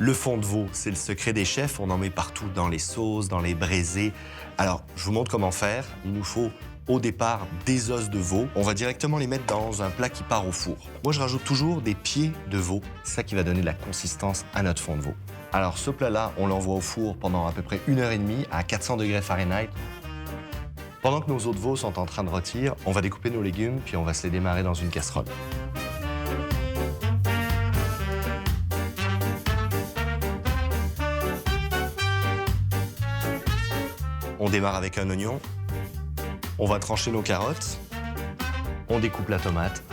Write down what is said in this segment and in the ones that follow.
Le fond de veau, c'est le secret des chefs. On en met partout, dans les sauces, dans les braisés. Alors, je vous montre comment faire. Il nous faut, au départ, des os de veau. On va directement les mettre dans un plat qui part au four. Moi, je rajoute toujours des pieds de veau. C'est ça qui va donner de la consistance à notre fond de veau. Alors, ce plat-là, on l'envoie au four pendant à peu près 1h30 à 400 degrés Fahrenheit. Pendant que nos os de veau sont en train de rôtir, on va découper nos légumes, puis on va se les démarrer dans une casserole. On démarre avec un oignon. On va trancher nos carottes. On découpe la tomate.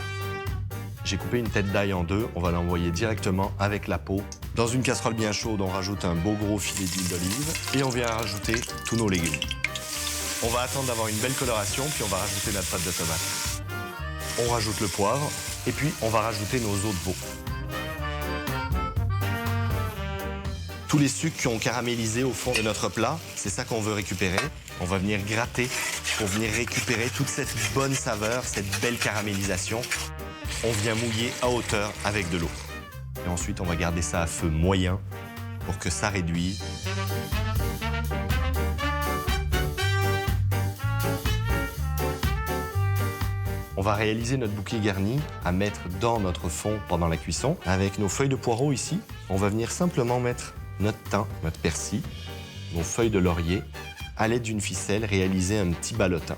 J'ai coupé une tête d'ail en deux. On va l'envoyer directement avec la peau. Dans une casserole bien chaude, on rajoute un beau gros filet d'huile d'olive et on vient rajouter tous nos légumes. On va attendre d'avoir une belle coloration, puis on va rajouter notre pâte de tomate. On rajoute le poivre et puis on va rajouter nos os de veau. Tous les sucres qui ont caramélisé au fond de notre plat, c'est ça qu'on veut récupérer. On va venir gratter pour venir récupérer toute cette bonne saveur, cette belle caramélisation. On vient mouiller à hauteur avec de l'eau. Et ensuite, on va garder ça à feu moyen pour que ça réduise. On va réaliser notre bouquet garni à mettre dans notre fond pendant la cuisson. Avec nos feuilles de poireaux ici, on va venir simplement mettre notre thym, notre persil, nos feuilles de laurier, à l'aide d'une ficelle, réaliser un petit ballotin.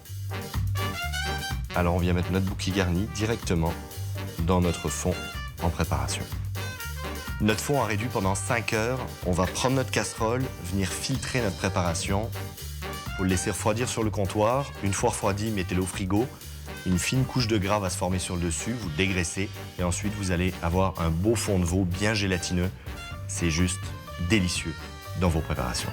Alors on vient mettre notre bouquet garni directement dans notre fond en préparation. Notre fond a réduit pendant 5 heures. On va prendre notre casserole, venir filtrer notre préparation. Vous le laisser refroidir sur le comptoir. Une fois refroidi, mettez-le au frigo. Une fine couche de gras va se former sur le dessus, vous dégraissez. Et ensuite, vous allez avoir un beau fond de veau bien gélatineux. C'est juste délicieux dans vos préparations.